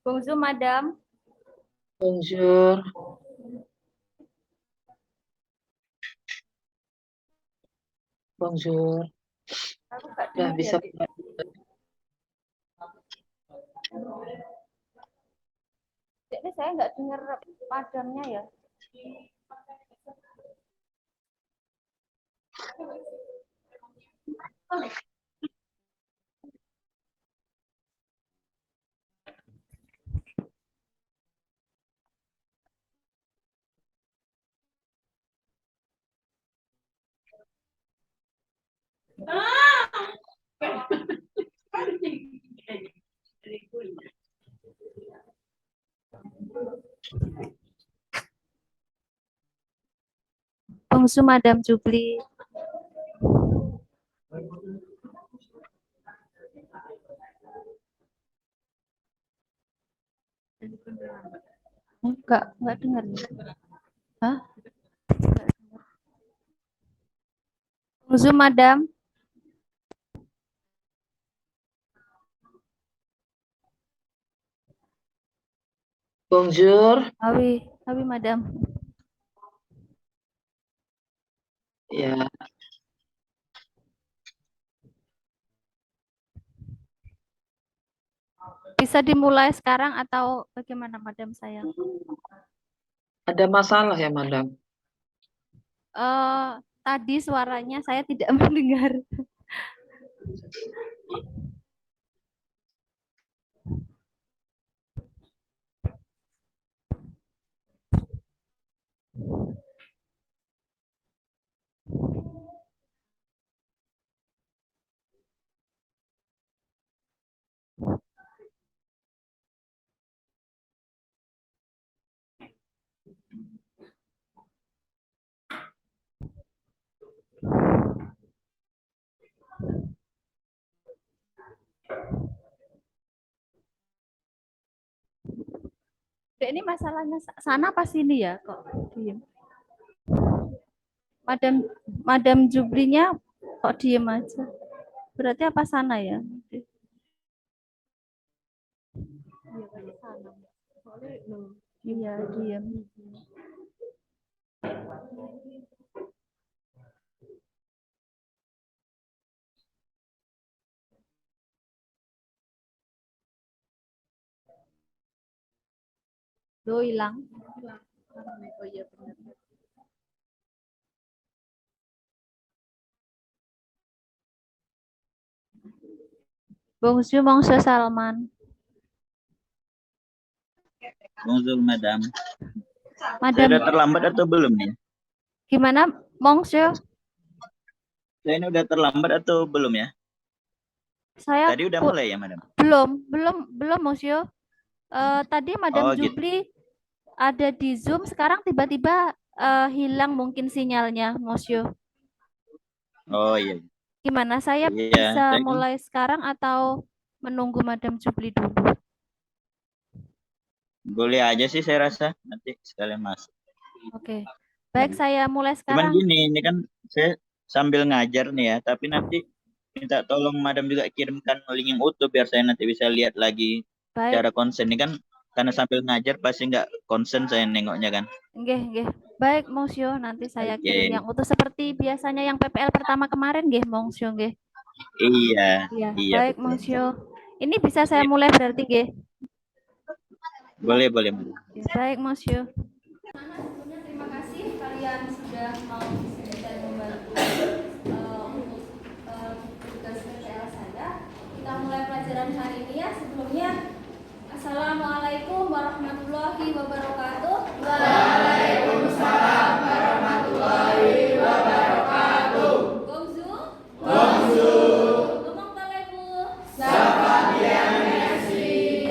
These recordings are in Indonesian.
Bonjour, Madam. Bonjour. Bonjour. Aku nggak Udah dengar ya, bisa Dik. Jadi saya nggak dengar madamnya ya. Bonjour, Madam Jubli. Enggak dengar. Hah? Bonjour, Madam. Bonjour. Awi, Madam. Ya, Bisa dimulai sekarang atau bagaimana, Madam sayang? ada masalah ya, Madam? Eh, tadi suaranya saya tidak mendengar. Dek, ini masalahnya sana apa sini ya kok diem? Madam Madam Jublinya kok diem aja? Berarti apa sana ya? Iya, diem. Lo hilang. Oh iya benar. Bonjour, Monsieur Salman. Bonjour, Madam. Madam, Saya udah terlambat atau belum nih? gimana, Monsieur? Saya ini udah terlambat atau belum ya? Saya Tadi udah mulai ya, Madam? belum, Monsieur. Tadi Madam Oh, gitu. Jubli ada di Zoom, sekarang tiba-tiba hilang mungkin sinyalnya, Monsieur. Oh iya. Gimana, saya Iya, bisa saya kan mulai sekarang atau menunggu Madam Jubli dulu? boleh aja sih saya rasa nanti sekalian masuk. Oke. Baik, saya mulai Cuman sekarang. gini, ini kan saya sambil ngajar nih ya, tapi nanti minta tolong Madam juga kirimkan link yang utuh biar saya nanti bisa lihat lagi Baik, secara konsen. Ini kan karena sambil ngajar pasti nggak konsen saya nengoknya kan. nggih. Baik, Monsieur, nanti saya kirim Oke. yang utuh seperti biasanya yang PPL pertama kemarin, nggih, Monsieur, nggih. Iya, Iya, iya baik, betul. Monsieur. Ini bisa saya mulai berarti, nggih? Boleh, boleh, Madam. Ya, baik, Monsieur. Terima kasih kalian sudah mau disini dan membantu untuk tugas PPL saya. Kita mulai pelajaran hari ini ya. Sebelumnya, Assalamualaikum warahmatullahi wabarakatuh. Waalaikumsalam warahmatullahi wabarakatuh. Bonjour. Bonjour. Comment allez-vous? Ça va bien, merci.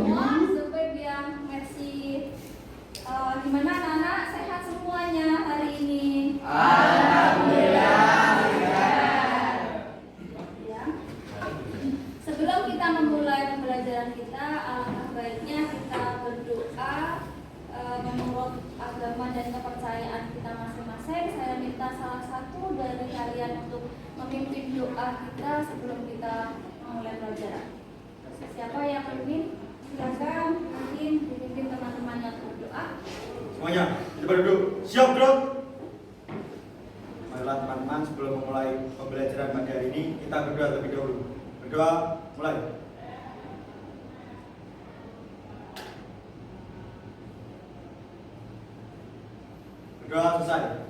Moi, je vais bien, merci. Gimana anak-anak, sehat semuanya hari ini? Alhamdulillah sehat. Ya. Sebelum kita memulai pembelajaran kita, alangkah baiknya kita berdoa menurut agama dan kepercayaan kita masing-masing. Saya minta salah satu dari kalian untuk memimpin doa kita sebelum kita memulai pelajaran. Siapa yang memimpin? Semuanya, coba duduk. Siap, bro. Marilah teman-teman, sebelum memulai pembelajaran pada hari ini, kita berdoa terlebih dahulu. Berdoa, mulai. Berdoa selesai.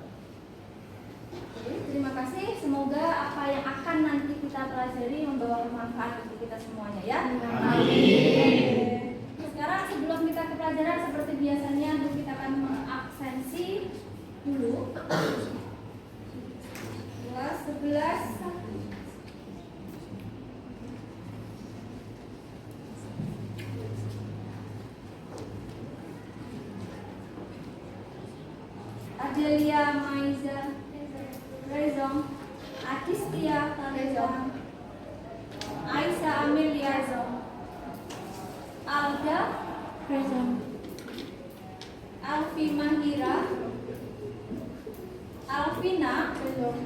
Oke, terima kasih. Semoga apa yang akan nanti kita pelajari membawa bermanfaat untuk kita semuanya ya. Amin. Sekarang sebelum kita ke pelajaran seperti biasanya kita akan mengabsensi dulu. Kelas 11. Adelia Maiza Rezong, Atistia Rezong, Aisyah Amelia Rezong, Alda Rezong, Alfi Mahira, Alvina Rezong,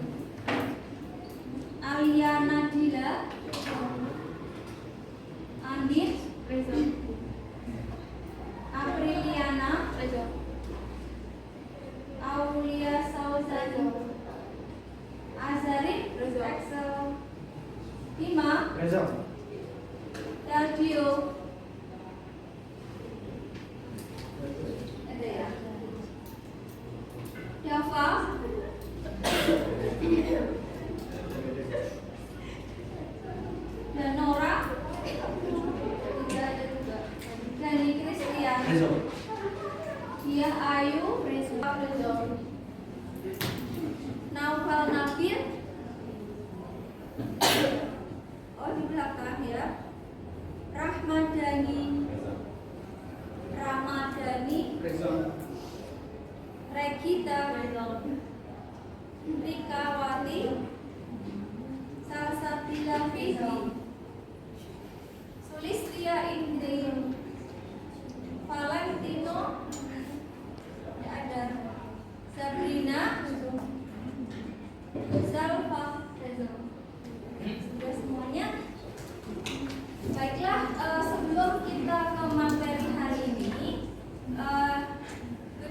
Alia Nadila, Andit Rezong, Apriliana Rezong, Aulia Sauzado, Azarif Axel, Ima Rezong. Dadio, ada ya, Dava, dan Nora, juga ada juga, Dani Christian, Rezong. Dia Ayu, Rizwa Rezong, Naufal Nabil, oh di belakang ya, Ramadhani, Rezong. Regita Rezong, Rikawati, Salsabila Fizi, Sulistia Indri, Valentino, ada Sabrina, Zalfa, sudah semuanya. Baiklah, sebelum kita ke materi hari ini,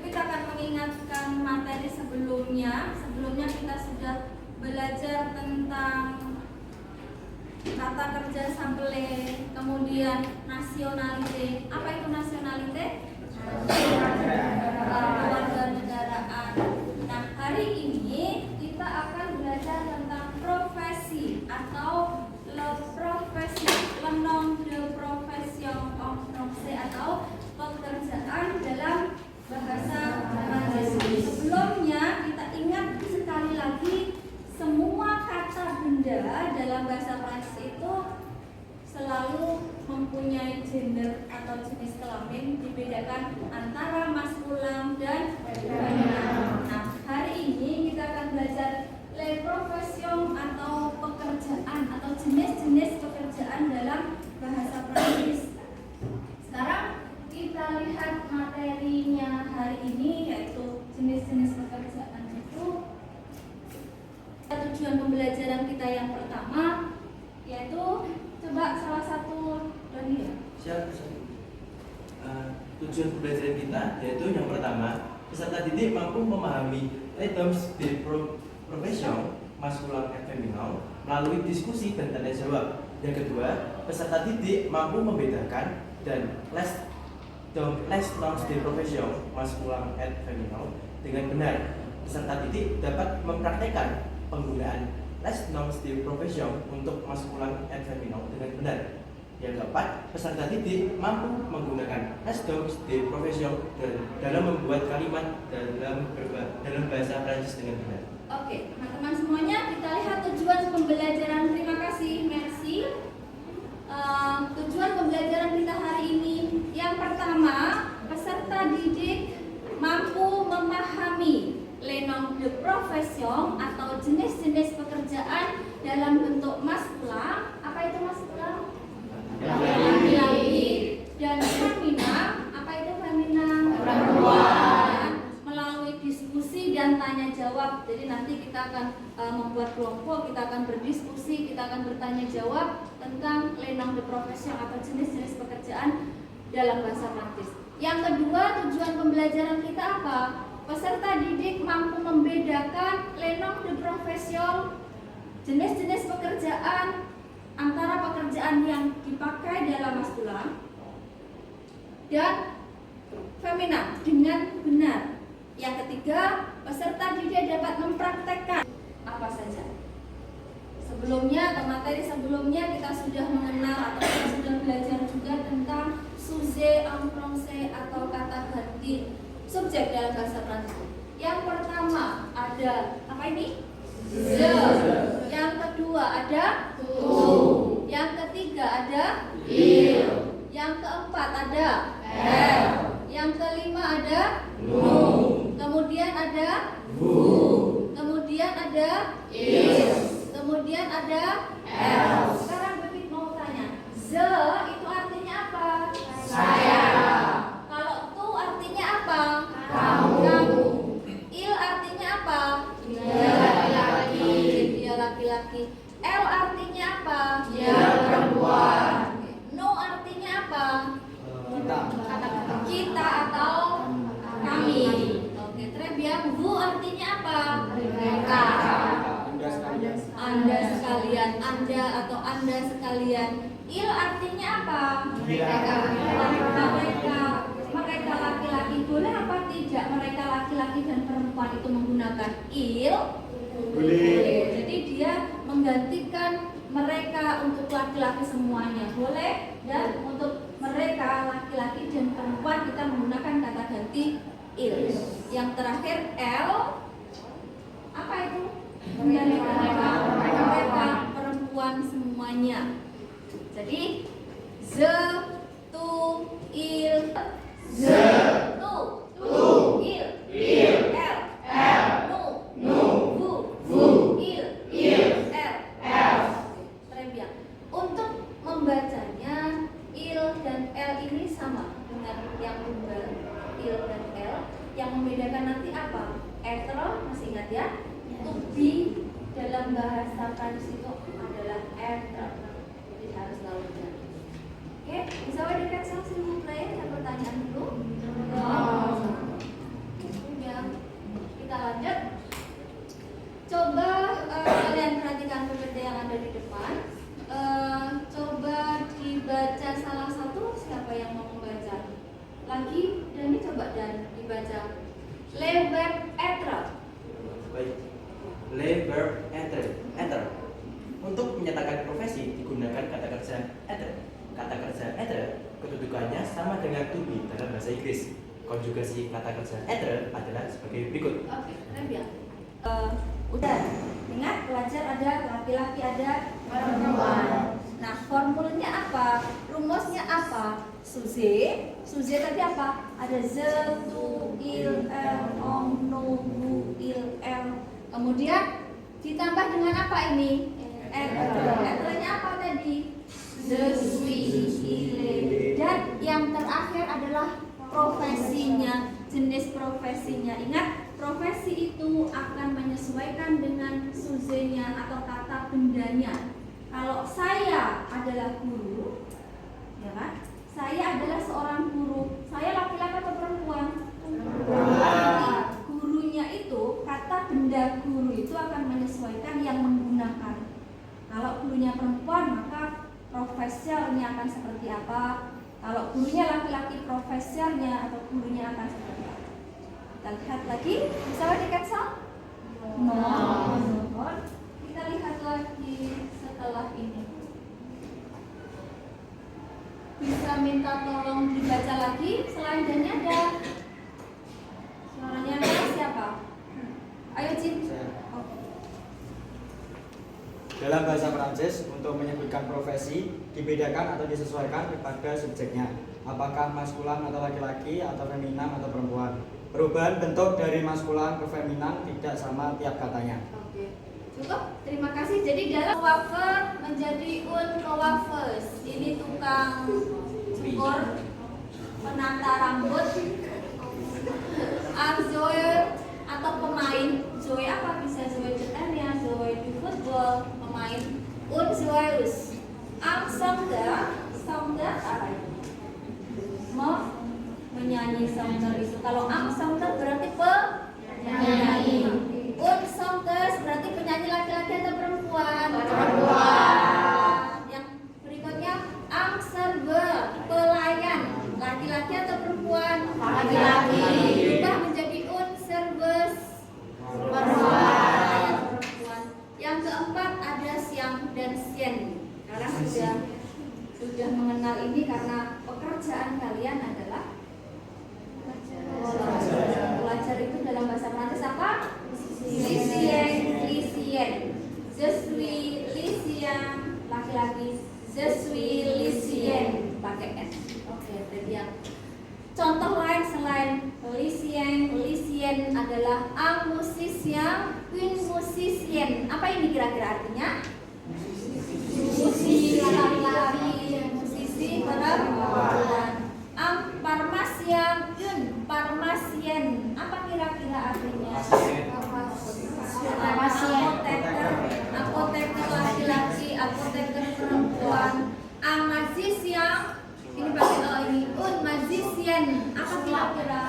kita akan mengingatkan materi sebelumnya. Sebelumnya kita sudah belajar tentang tata kerja sampele, kemudian nasionalite. Apa itu nasionalite? Kewarganegaraan. Nah, hari ini kita akan belajar tentang profesi atau le nom de profession en français atau pekerjaan dalam bahasa Prancis. Sebelumnya kita ingat sekali lagi, semua kata benda dalam bahasa Prancis itu selalu mempunyai gender atau jenis kelamin, dibedakan antara maskulin dan feminin. Nah, hari ini kita akan belajar les professions atau pekerjaan atau jenis-jenis pekerjaan dalam bahasa Prancis. Sekarang kita lihat materinya hari ini, yaitu jenis-jenis pekerjaan itu. Tujuan pembelajaran kita yang pertama yaitu, coba salah satu dari ya. Siap. Tujuan pembelajaran kita yaitu yang pertama, peserta didik mampu memahami terms de profession maskulin dan feminin melalui diskusi dan tanya jawab. Yang kedua, peserta didik mampu membedakan dan les noms de profession maskulin dan feminin dengan benar. Peserta didik dapat mempraktekkan penggunaan les noms de profession untuk maskulin dan feminin dengan benar. Yang keempat, peserta didik mampu menggunakan les noms de profession dalam membuat kalimat dalam bahasa Prancis dengan benar. Oke, teman-teman semuanya, kita lihat tujuan pembelajaran. Terima kasih, merci. Tujuan pembelajaran kita hari ini, yang pertama, peserta didik mampu memahami les noms de profession atau jenis-jenis pekerjaan dalam bentuk maskulin. Apa itu maskulin? Laki-laki. Dan femina. Apa itu femina? Perempuan. Melalui diskusi dan tanya jawab. Jadi nanti kita akan membuat kelompok, kita akan berdiskusi, kita akan bertanya jawab tentang les noms de profession atau jenis-jenis pekerjaan dalam bahasa Prancis. Yang kedua, tujuan pembelajaran kita apa? Peserta didik mampu membedakan lenong de profesion, jenis-jenis pekerjaan antara pekerjaan yang dipakai dalam maskulan dan feminan dengan benar. Yang ketiga, peserta didik dapat mempraktekkan apa saja. Sebelumnya atau materi sebelumnya kita sudah mengenal atau kita sudah belajar juga tentang sujet en français atau kata ganti subjek dalam bahasa Prancis. Yang pertama ada apa ini? Je. Yang kedua ada tu. Yang ketiga ada il. Yang keempat ada el. Yang kelima ada nu. Kemudian ada bu. Kemudian ada il. Kemudian ada el. Sekarang Bebit mau tanya, ze itu artinya apa? Saya. Kalau tu artinya apa? Kamu. Il artinya apa? Dia laki-laki. Dia laki-laki. El artinya apa? Dia perempuan. No artinya apa? Kita atau kami. Oke, très bien. Bu artinya apa? Mereka. Anda sekalian, Anda atau Anda sekalian. Il artinya apa? Mereka laki-laki. Boleh apa tidak mereka laki-laki dan perempuan itu menggunakan il? Boleh. Jadi dia menggantikan mereka untuk laki-laki semuanya. Boleh. Dan untuk mereka laki-laki dan perempuan kita menggunakan kata ganti il. Yang terakhir L. Apa itu? Mereka perempuan semuanya. Jadi ze, tu, il, ze, tu, il, el, nu, bu, il, el. Très bien. Untuk membacanya il dan el ini sama dengan yang tunggal il dan el. Yang membedakan nanti apa? Etre, masih ingat ya? To be dalam bahasa Prancis itu adalah être. Jadi harus lautnya. Oke, bisa dekat sama silmu play. Ada pertanyaan dulu? Ya, kita lanjut. Coba kalian perhatikan PPT yang ada di depan. Coba dibaca salah satu. Siapa yang mau membaca? Lagi, Dani coba dan dibaca. Le verbe être. Baik. Le verb être. Untuk menyatakan profesi digunakan kata kerja être. Kata kerja être kedudukannya sama dengan to be dalam bahasa Inggris. Konjugasi kata kerja être adalah sebagai berikut. Oke, keren ya. Udah, ingat pelajar ada laki-laki ada perempuan. Nah, formulanya apa? Rumusnya apa? Sujet tadi apa? Ada ze, tu, il, el, om, nu, bu, il, el. Kemudian ditambah dengan apa ini? Etre-nya apa tadi? Je suis, il est. Dan yang terakhir adalah profesinya, jenis profesinya. Ingat, profesi itu akan menyesuaikan dengan sujetnya atau kata bendanya. Kalau saya adalah guru, ya kan? Saya adalah seorang guru. Saya laki-laki atau perempuan? Gurunya itu, kata benda guru itu akan menyesuaikan yang menggunakan. Kalau gurunya perempuan, maka profesialnya akan seperti apa? Kalau gurunya laki-laki, profesialnya atau gurunya akan seperti apa? Kita lihat lagi, bisa di cancel? No. Kita lihat lagi setelah ini. Bisa minta tolong dibaca lagi. Selain Dani ada suaranya ada siapa? Ayo Cip. Dalam bahasa Prancis, untuk menyebutkan profesi dibedakan atau disesuaikan kepada subjeknya. Apakah maskulan atau laki-laki atau feminan atau perempuan. Perubahan bentuk dari maskulan ke feminan tidak sama tiap katanya. Oke. Cukup, terima kasih. Jadi dalam coiffeur menjadi un coiffeuse. Ini tukang cukur, penata rambut. Zoe atau pemain. Zoe apa bisa Zoe cetannya, Zoe di football, pemain. Un Zoeus. Am Songda apa itu? penyanyi Songter itu. Kalau Ang Songter berarti penyanyi. Un Songters berarti penyanyi laki-laki atau perempuan? Perempuan. Yang berikutnya Ang Server pelayan laki-laki atau perempuan? Laki-laki. Berubah menjadi Un Servers perempuan. Yang keempat ada Siang dan Sien. Sekarang sudah mengenal ini karena pekerjaan kalian adalah pelajar itu dalam bahasa Prancis apa? Lycéen. Je suis lycéen laki-laki. Je suis lycéen pakai S. Oke, jadi yang contoh lain selain lycéen adalah un musicien, une musicienne. Apa ini kira-kira artinya? Musisi laki-laki, musisi perempuan. Un pharmacien, une pharmacienne. Apa kira-kira artinya? Apoteker laki-laki, apoteker perempuan. Un magicien, ini pakai ini. Un magicien. Apa kira-kira?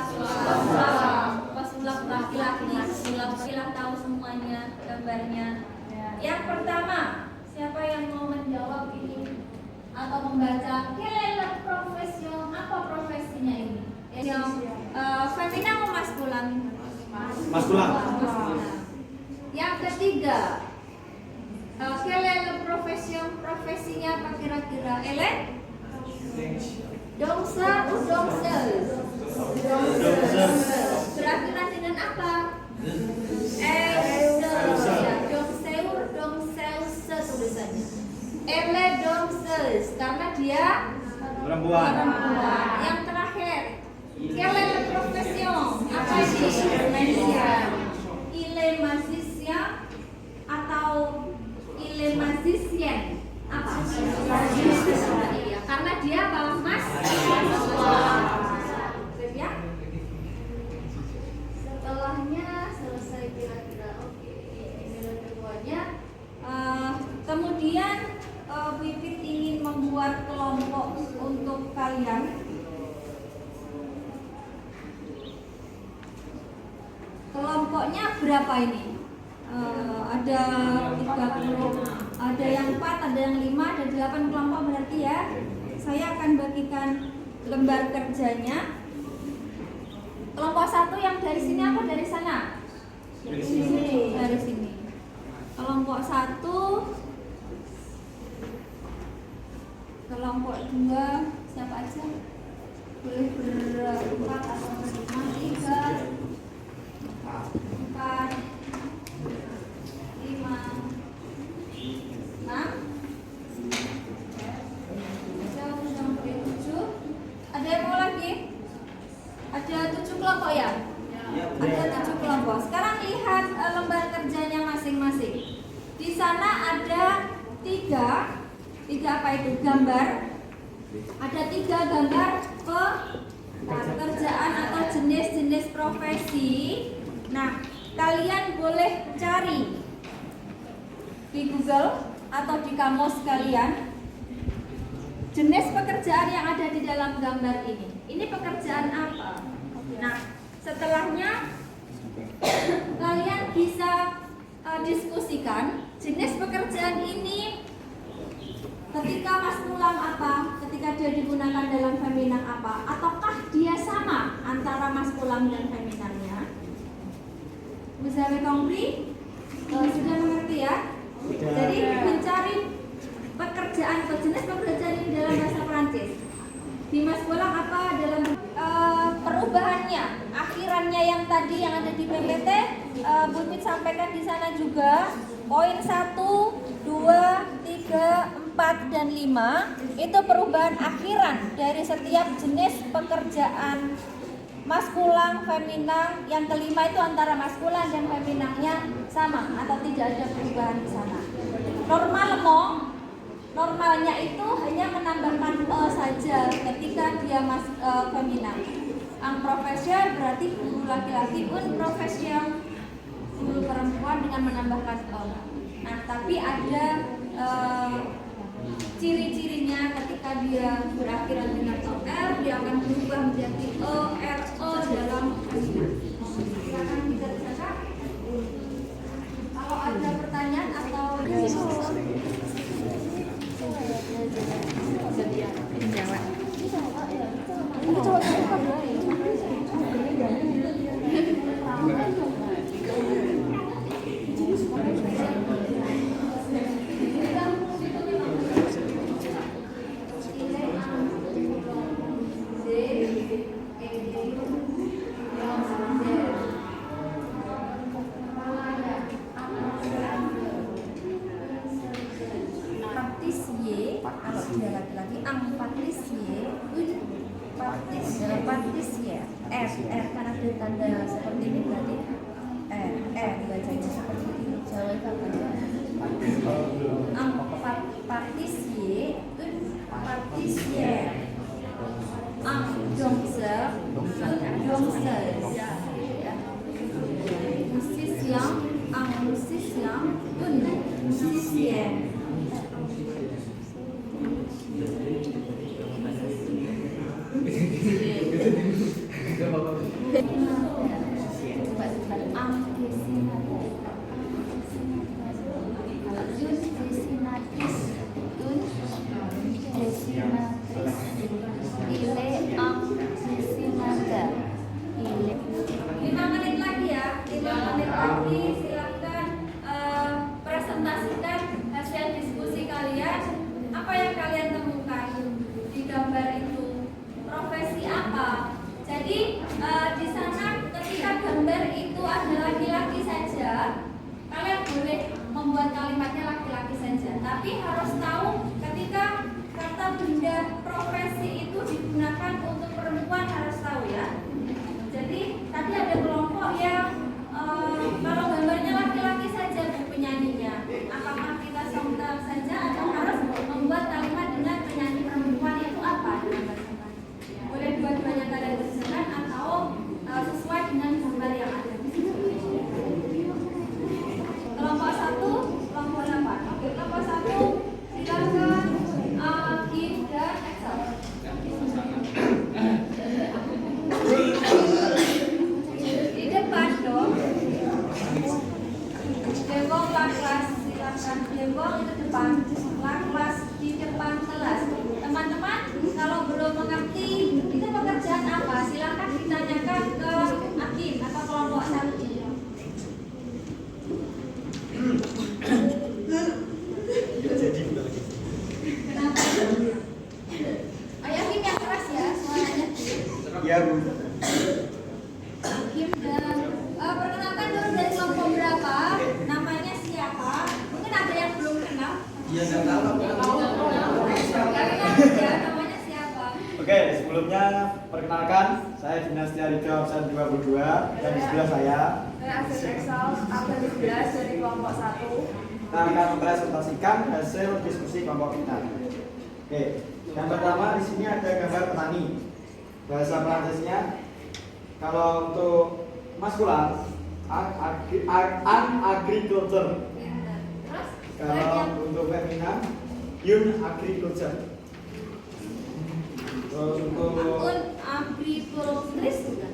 Pesulap laki-laki. Pesulap tahu semuanya gambarnya. Yang pertama, siapa yang mau menjawab ini atau membaca? Quelle est la profession? Apa profesinya ini? Yang femina atau maskulan? Maskulan. Yang ketiga, quelle est la profession? Profesinya apa kira-kira? Danser atau danseuse? Berakhir dengan apa? Danseuse tulisannya. Elle danseuse karena dia Perempuan. Yang terakhir, quelle est la profession? Apa ini? Magicien. Il est magicien atau il est magicienne? Apa? Iya, karena dia apa? Mas. Ya. Setelahnya selesai kira-kira. Oke, ini keduanya. Kemudian Pipit ingin membuat kelompok untuk kalian. Kelompoknya berapa ini? Ada 30, ada yang 4, ada yang 5, ada 8 kelompok berarti ya. Saya akan bagikan lembar kerjanya. Kelompok 1 yang dari sini apa dari sana? Dari sini. Dari sini. Kelompok 1, kelompok 2 siapa aja? Boleh berempat atau berlima, 3, 4, 5, 6, sampai 7. Ada yang mau lagi? Ada 7 kelompok ya? Ada 7 kelompok. Sekarang lihat lembar kerjanya masing-masing. Di sana ada 3 apa itu? Gambar. Ada 3 gambar pekerjaan atau jenis-jenis profesi. Nah, kalian boleh cari di Google atau di kamus kalian jenis pekerjaan yang ada di dalam gambar ini. Ini pekerjaan apa? Nah, setelahnya kalian bisa diskusikan jenis pekerjaan ini ketika maskulan apa, ketika dia digunakan dalam feminan apa, ataukah dia sama antara maskulan dan feminannya? Vous avez compris? Sudah mengerti ya? Jadi mencari pekerjaan atau jenis pekerjaan ini dalam bahasa Prancis. Di maskulan apa dalam perubahannya, akhirannya yang tadi yang ada di PPT, Bupit sampaikan di sana juga. Poin 1, 2, 3, 4, dan 5 itu perubahan akhiran dari setiap jenis pekerjaan maskulan, feminan. Yang kelima itu antara maskulan dan feminannya sama atau tidak ada perubahan di sana. Normalnya itu hanya menambahkan saja ketika dia feminan. Ang profesion berarti guru laki-laki, un profesion guru perempuan dengan menambahkan Nah, tapi ada ciri-cirinya ketika dia berakhiran dengan OR, dia akan berubah menjadi ORO dalam femina. Silakan bisa dicatat. Kalau ada pertanyaan atau kalau dia laki-laki ampartisye, partisye, R karena ada tanda seperti ini berarti bacanya seperti ini. Jawa partisye, partisye, dongse, musisyen, musisyen. Silakan presentasikan hasil diskusi kalian. Apa yang kalian temukan di gambar itu? Profesi apa? Jadi di sana ketika gambar itu ada laki-laki saja, kalian boleh membuat kalimatnya laki-laki saja. Tapi harus tahu ketika kata benda profesi itu digunakan untuk perempuan, harus tahu ya. Jadi tadi ada kelompok yang kalau gambarnya laki-laki saja penyanyinya, apakah kita sontak saja atau harus membuat kalimat dengan penyanyi perempuan itu apa? Boleh dua-duanya kalian kerjakan atau sesuai dengan gambar yang ada. Kelompok 1, kelompok 8. Oke, kelompok 1 silakan Kim dan Excel. Di depan dong. Dengkong kelas, silakan dengkong itu depan kelas, di depan kelas. Teman-teman, kalau belum mengerti itu pekerjaan apa, silakan ditanyakan ke Akim atau kelompok 1. Kenapa? Ayah Kim yang keras ya suaranya. Iya, Bu. Kim dan perkenalkan dulu dari kelompok berapa, namanya siapa? Mungkin ada yang belum kenal. Iya, nggak tahu. Ya, namanya siapa? Oke, sebelumnya perkenalkan, saya Dinastia Ridho absen 22 dan di sebelah saya Absen Excel, absen 11 dari kelompok 1. kita akan mempresentasikan hasil diskusi kelompok kita. Oke, yang pertama di sini ada gambar petani. Bahasa Prancisnya kalau untuk maskulan agriculture. Terus? Kalau untuk femina agriculture. Terus untuk Akun agrikulturis juga.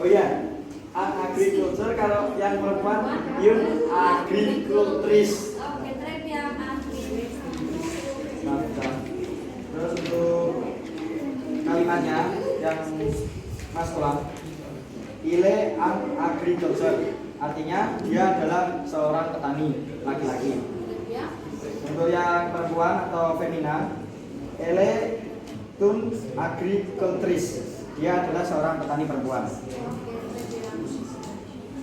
oh iya, agriculture kalau yang perempuan agriculturis. Oke, trade yang agrikulturis. Terus untuk kalimatnya yang maskulan ile agriculture, artinya dia adalah seorang petani laki-laki. Ya. Untuk yang perempuan atau femina, ele tun agriculturis, dia adalah seorang petani perempuan. Oke, trade yang.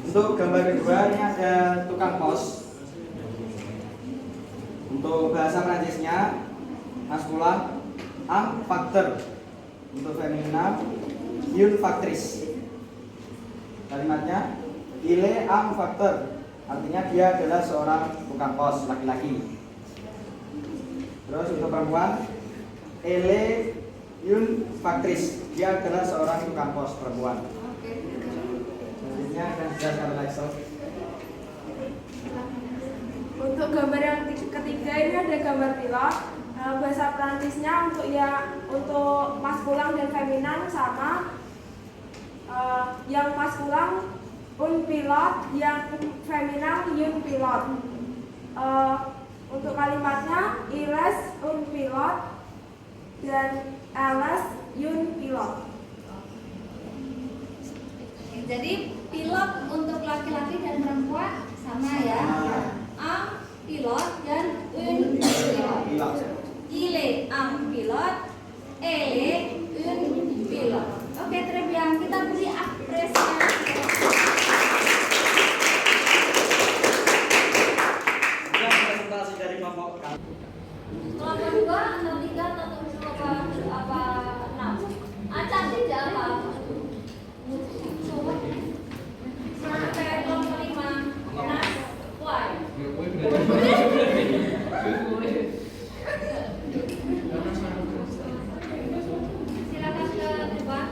Untuk gambar kedua ini ada tukang pos. Untuk bahasa Prancisnya maskulan facteur. Untuk femina factrice. Kalimatnya ile facteur, artinya dia adalah seorang tukang pos laki-laki. Terus untuk perempuan ele factrice, dia adalah seorang tukang pos perempuan. Oke. Selanjutnya akan dijelaskan oleh Excel. Untuk gambar yang ketiga ini ada gambar pilot. Bahasa Prancisnya untuk maskulan dan feminan sama. Yang maskulan un pilot, yang feminan yun pilot. Untuk kalimatnya iles un pilot dan elles yun pilot. Jadi pilot untuk laki-laki dan perempuan sama ya. Am pilot dan un pilot. Ile am pilot, ele un pilot. Oke, terbiang kita beri apresiasi. Presentasi dari kelompok kami. Kelompok 2 atau 3 atau apa 6? Acak tidak apa? Sampai kelompok 5. Nas, why? Silakan ke depan.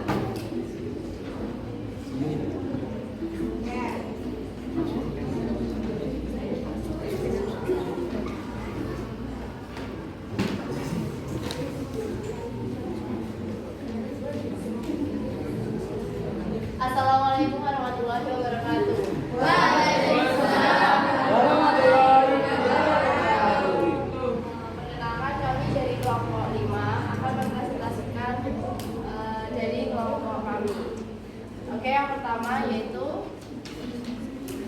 Assalamualaikum warahmatullahi wabarakatuh. Perkenalkan, kami dari kelompok 5 akan mempresentasikan dari kelompok kami. Oke, yang pertama yaitu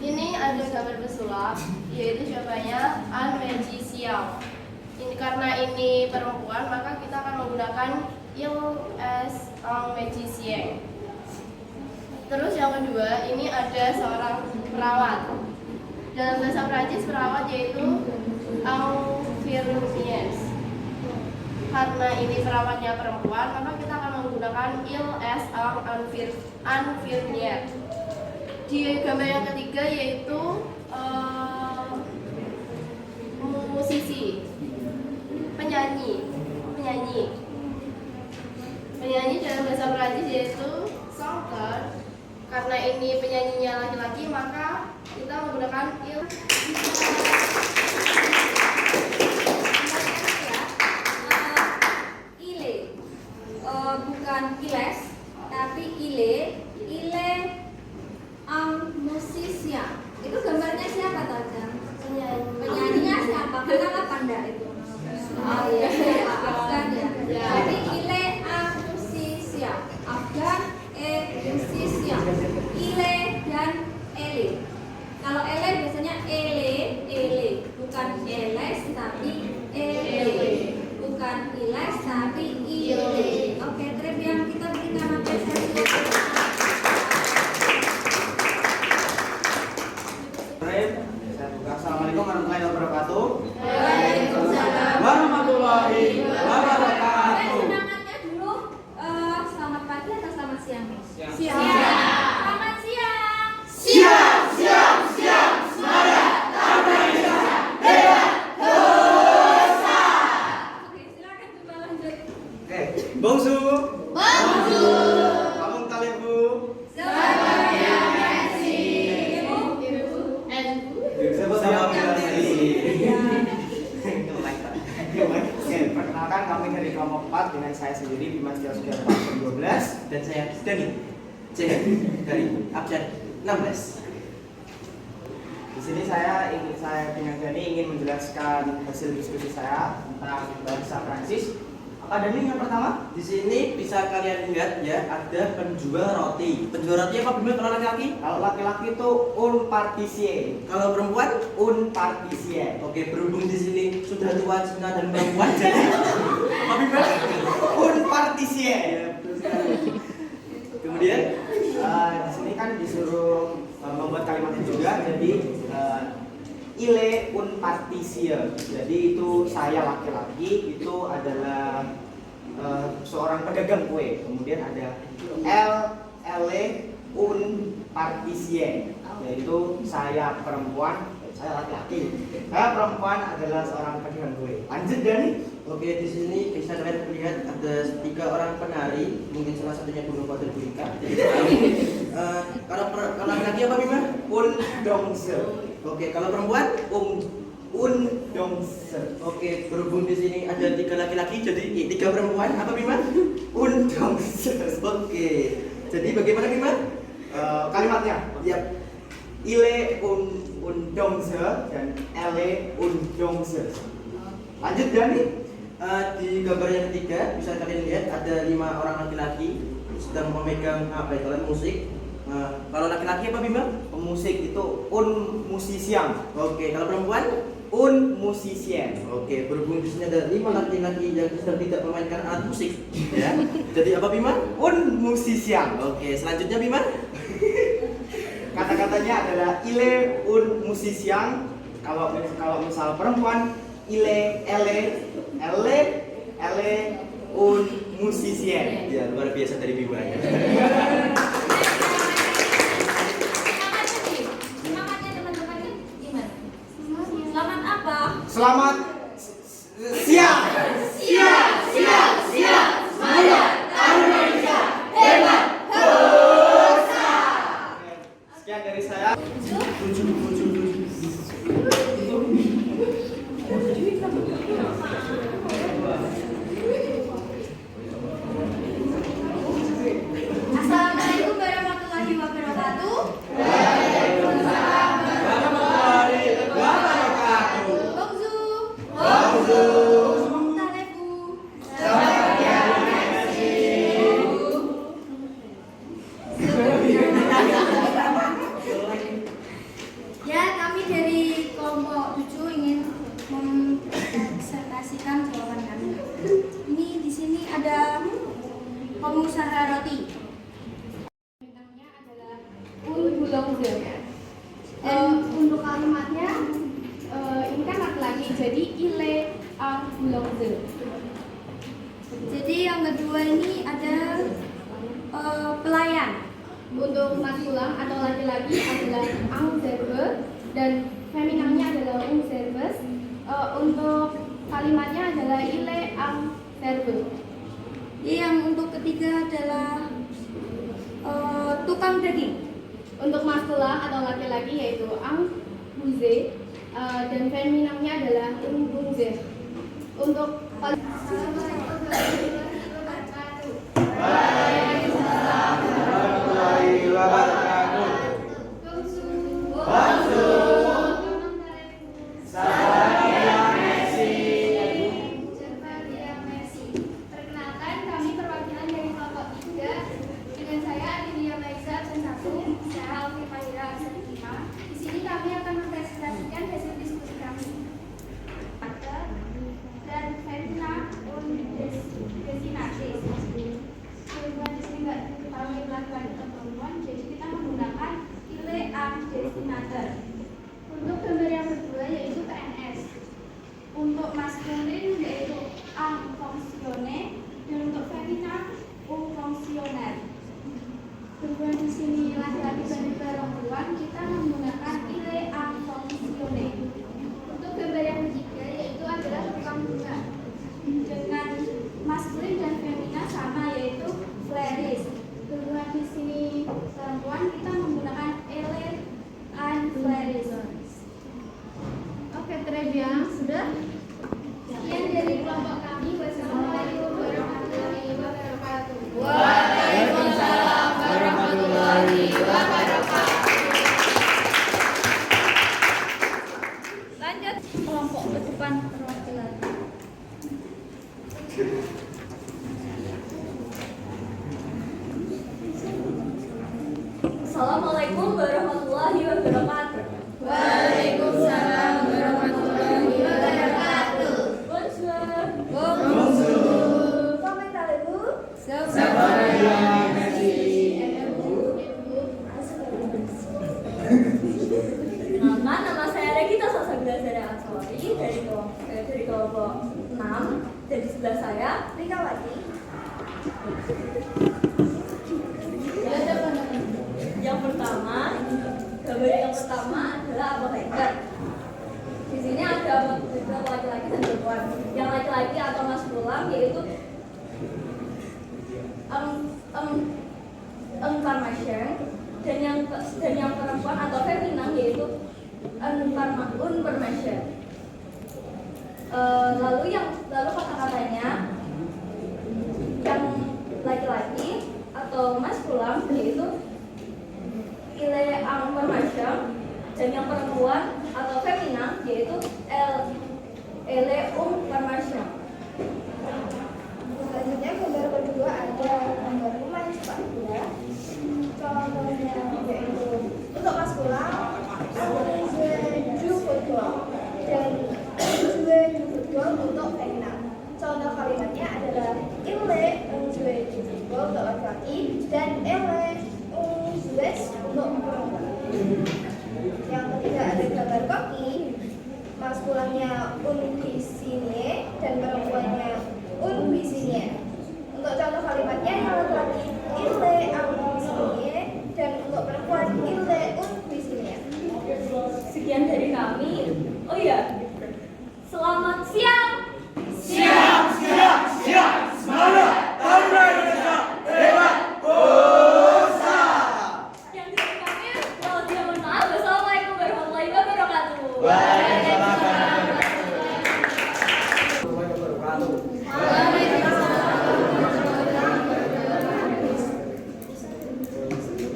ini ada gambar pesulap, yaitu jawabannya An Meji Xiao. Ini karena ini perempuan, maka kita akan menggunakan il as Ang Meji Xiang. Terus yang kedua, ini ada seorang perawat. Dalam bahasa Prancis perawat yaitu infirmiers. Karena ini perawatnya perempuan, maka kita akan menggunakan il as infirmier. Di gambar yang ketiga yaitu musisi, penyanyi. Penyanyi dalam bahasa Prancis yaitu chanteur. Karena ini penyanyinya laki-laki, maka kita menggunakan il. Ile, bukan iles, tapi ile am musisia. Itu gambarnya siapa Taja? Penyanyinya siapa? Kenal apa enggak itu? Iya, Afgan ya. Jadi ile am musisia, Afgan musisia, ile dan ele. Kalau ele biasanya ele, bukan eles tapi ele, bukan iles tapi ile. Oke, terbiang kita berikan apresiasi. Assalamualaikum warahmatullahi wabarakatuh. Waalaikumsalam Warahmatullahi wabarakatuh. Semangatnya dulu. Selamat pagi atau selamat siang? Siang. Selamat siang. Siap, siap, siap, semangat. Oke, silakan coba lanjut. Oke, bonjour. Kamu kalibu. Oke, perkenalkan kami dari kelompok 4 dengan saya sendiri Dimas Tiasudiarto absen 12 Dan saya Dani C dari absen 16. Di sini saya dengan Dani ingin menjelaskan hasil diskusi saya tentang bahasa Prancis. Apa Dani yang pertama? Di sini bisa kalian lihat ya, ada penjual roti. Penjual roti apa benar kalau laki-laki? Kalau laki-laki itu un particier. Kalau perempuan? Un particier. Oke, berhubung di sini sudah tua, Cina dan perempuan, jadi apa benar? Un particier. Ya, betul sekali. Kemudian Di sini kan disuruh membuat kalimatnya juga, jadi ile un particier. Jadi itu saya laki-laki, itu adalah seorang pedagang kue. Kemudian ada elle un particier, yaitu saya perempuan, saya laki-laki. Saya perempuan adalah seorang pedagang kue. Lanjut Dani. oke, di sini bisa kalian lihat ada 3 orang penari, mungkin salah satunya Gunung Padel Burika. Kalau laki-laki apa Bima? Un dongse. Oke, kalau perempuan? Undongse. Oke, berhubung di sini ada 3 laki-laki, jadi 3 perempuan. Apa Bima? Undongse. Oke. Jadi bagaimana Bima? Kalimatnya. Yap. Ile undongse dan ele undongse. Lanjut Dani. Di gambar yang ketiga bisa kalian lihat ada 5 orang laki-laki sedang memegang apa itu alat musik. Kalau laki-laki apa Bima? Pemusik itu musisian. Oke, kalau perempuan? Musician. Oke, berhubung di sini ada 5 laki-laki yang sedang tidak memainkan alat musik, ya. Jadi apa Bima? Musician. Oke, selanjutnya Bima? Kata-katanya adalah ile musician. Kalau misal perempuan ile musician. Ya, luar biasa dari Bima ya. Semangatnya teman-temannya gimana? Selamat apa? Selamat siang. Semuanya tahun Indonesia hebat. Sekian dari saya. Assalamualaikum warahmatullahi wabarakatuh. Bonjour. Ya, kami dari kelompok 7 ingin mempresentasikan jawaban kami. Ini di sini ada pengusaha roti. Namanya adalah Undongse. Dan untuk kalimatnya ini kan laki-laki, jadi ile Undongse. Jadi yang kedua ini ada pelayan. Untuk maskulan atau laki-laki adalah Angserve dan feminamnya adalah Ungserves. Untuk kalimatnya adalah ile Angserve. Yang untuk ketiga adalah tukang daging. Untuk maskulan atau laki-laki yaitu Angbuze dan feminamnya adalah Ungbunze. Untuk Perkenalkan, kami perwakilan dari kelompok 3 dengan saya Adilia Maiza absen 1, saya Alfi Fahira absen 5. Di sini kami akan mempresentasikan hasil diskusi kami. Dan Femina Desinatis. Perempuan di sini nggak diketahui laki-laki atau perempuan, jadi kita menggunakan ile am destinator. Untuk gambar yang kedua yaitu PNS. Untuk maskulin yaitu am fonctionne dan untuk femina fonctionnaire. Berhubung di sini laki-laki dan perempuan, kita menggunakan ile am fonctionne. Untuk gambar yang ketiga yaitu adalah tukang bunga. Dengan maskulin dan femina sama yaitu florist. Berhubung di sini perempuan, kita menggunakan ele an florist. oke, Trebian sudah. Sekian dari kelompok kami. Wassalamualaikum warahmatullahi wabarakatuh. Waalaikumsalam warahmatullahi wabarakatuh. Lanjut kelompok depan perwakilan. Assalamualaikum warahmatullahi wabarakatuh. Waalaikumsalam warahmatullahi wabarakatuh. Bonjour. Comment allez-vous? Nama saya Regita Sasabila Zara Ansori dari kelompok 6. Dan di sebelah saya Rika Wati. Yang pertama, gambar yang pertama adalah abang hiker. Di sini ada beberapa laki-laki dan perempuan. Yang laki-laki atau maskulan yaitu Unparmation dan yang perempuan atau feminan yaitu Unpermation. Lalu kata-katanya yang laki-laki atau maskulan yaitu ile ang permasya, dan yang perempuan atau femina yaitu ele permasya. Selanjutnya gambar kedua ada gambar pemain sepak bola. Contohnya yaitu untuk maskulan jouer football dan jouer football untuk femina. Contoh kalimatnya adalah ile jouer football untuk laki-laki dan ele jouer untuk perempuan. Yang ketiga ada gambar koki, maskulannya unbisinie dan perempuannya unbisinie. Untuk contoh kalimatnya yang laki-laki ile ambisinie dan untuk perempuan ile unbisinie. Sekian dari kami. Oh iya, selamat siang. Yang dari kami, mohon maaf. Wassalamualaikum warahmatullahi wabarakatuh.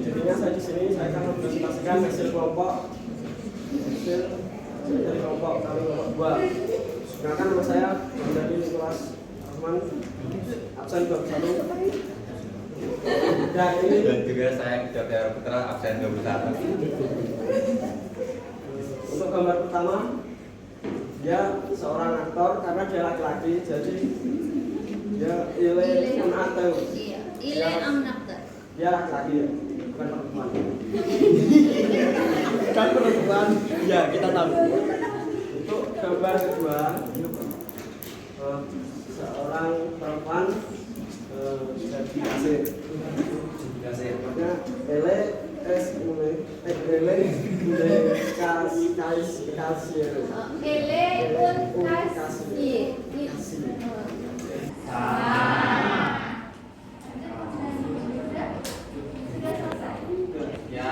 Jadinya saya di sini saya akan mempresentasikan hasil kelompok dari kelompok kami kelompok 2. Silakan nama saya menjadi kelas Rahman, absen 21. Dan ini Dan juga saya Jatiara Putra, absen 21. untuk gambar pertama, dia seorang aktor karena dia laki-laki, jadi dia ile aktor. Ile amnakter. Dia laki-laki, bukan perempuan. Kan perempuan, ya kita tahu. Untuk gambar kedua, seorang perempuan jadi kasir. Makanya ele kasir. Ele un kasih. Sudah selesai. Ya.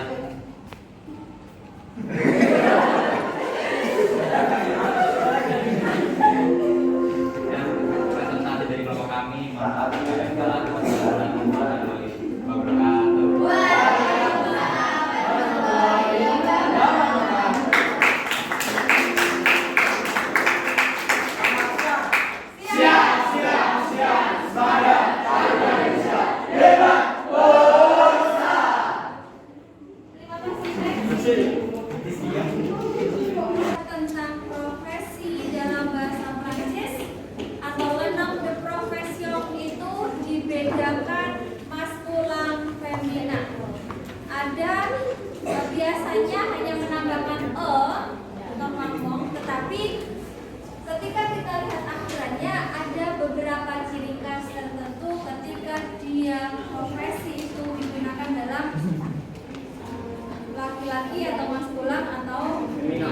Presentasi dari kelompok kami, maaf segala kesalahan warahmatullahi wabarakatuh. Terima kasih. Tentang profesi dalam bahasa Prancis atau le nom de profession itu dibedakan maskulan femina. Ada biasanya hanya menambahkan atau ngomong, tetapi ketika kita lihat akhirannya ada beberapa ciri khas tertentu ketika dia profesi itu digunakan dalam laki-laki atau maskulan atau femina.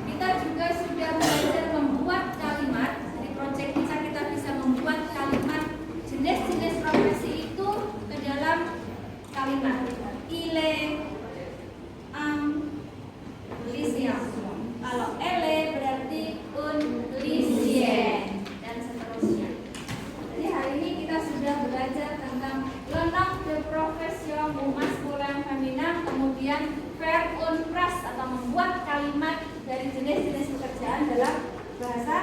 Kita juga sudah belajar membuat kalimat. Di proyek kita bisa membuat kalimat jenis-jenis profesi itu ke dalam kalimat. Ile, am, lisien. Kalau ele berarti un, lisien, dan seterusnya. Jadi hari ini kita sudah belajar tentang le nom de profession maskulin feminin, kemudian verb un phrase atau membuat kalimat dari jenis-jenis pekerjaan dalam bahasa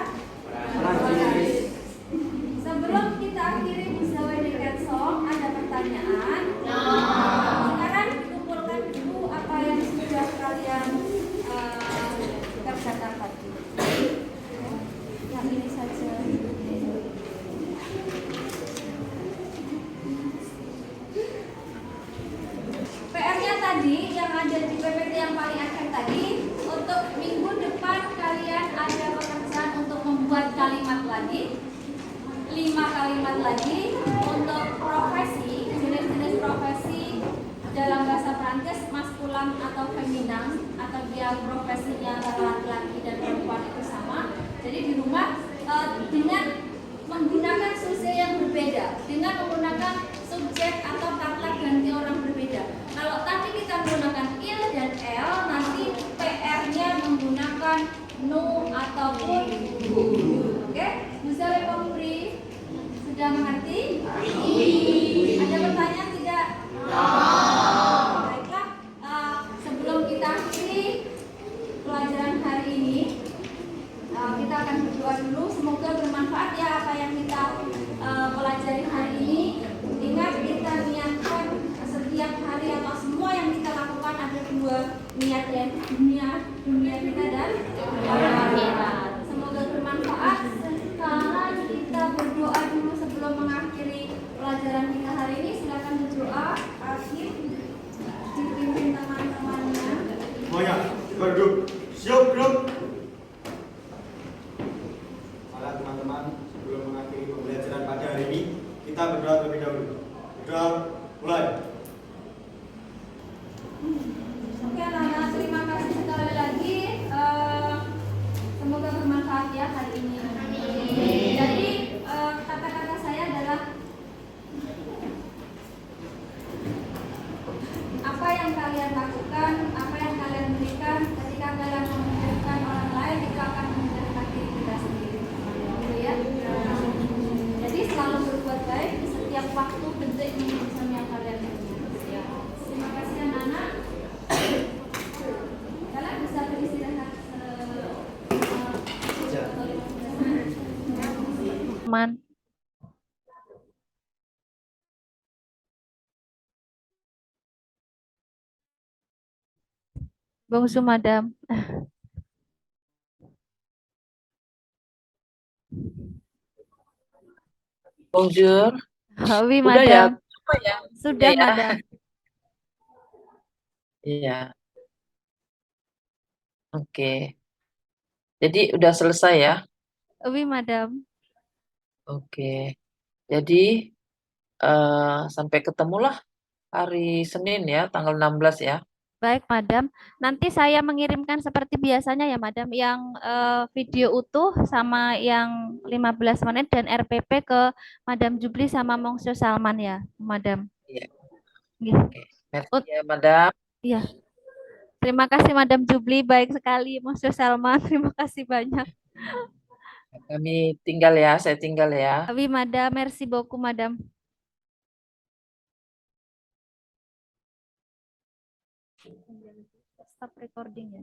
Prancis. Sebelum kita akhiri Musyawarah Dekat Song, ada pertanyaan. Sekarang dikumpulkan dulu apa yang sudah kalian kerjakan tadi. Yang ini saja. PR-nya tadi yang ada di PPT yang paling akhir tadi, untuk minggu depan kalian ada pekerjaan untuk membuat kalimat lagi, 5 kalimat lagi untuk profesi, jenis-jenis profesi dalam bahasa Prancis maskulan atau feminan, atau dia profesinya antara laki-laki dan perempuan itu sama. Jadi di rumah dengan menggunakan subjek yang berbeda, dengan menggunakan subjek atau kata ganti orang berbeda. Kalau tadi kita menggunakan il dan el, nanti PR-nya menggunakan no ataupun Bisa Le Compris? Sudah mengerti? Ada pertanyaan tidak? Baiklah, sebelum kita akhiri pelajaran hari ini, kita akan berdoa dulu. Semoga bermanfaat ya apa yang kita pelajari hari ini. Ingat, kita niatkan setiap hari atau semua yang kita lakukan ada dua niat ya, dunia kita dan akhirat. Semoga bermanfaat. Sekarang kita berdoa dulu sebelum mengakhiri pelajaran kita hari ini. Silakan berdoa. Akhir dipimpin teman-temannya. Semuanya berduduk. Siap, grup. Mari teman-teman, sebelum mengakhiri pembelajaran pada hari ini, kita berdoa terlebih dahulu. Berdoa, mulai. Oke anak-anak, terima kasih sekali lagi. Semoga bermanfaat ya hari ini. Jadi kata-kata saya adalah apa yang kalian lakukan, apa yang kalian berikan ketika kalian memudahkan orang lain, itu akan memudahkan diri kita sendiri. Gitu ya. Jadi selalu berbuat baik di setiap waktu, detik, menit yang kalian punya. Terima kasih anak-anak. Kalian bisa beristirahat. Teman. Bungsu Madam. Bonjour. Oui, Udah ya? Madam. Sudah, Iya. Madam. Iya. Oke. Jadi udah selesai ya? Oui, Madam. Oke. Jadi sampai ketemulah hari Senin ya, tanggal 16 ya. Baik, Madam. Nanti saya mengirimkan seperti biasanya ya, Madam, yang video utuh sama yang 15 menit dan RPP ke Madam Jubli sama Monsieur Salman ya, Madam. Iya. Nggih. Oke. Merci ya, Madam. Iya. Terima kasih Madam Jubli, baik sekali Monsieur Salman. Terima kasih banyak. Kami tinggal ya, saya tinggal ya. Oui, Madam. Merci beaucoup, Madam. Stop recording ya.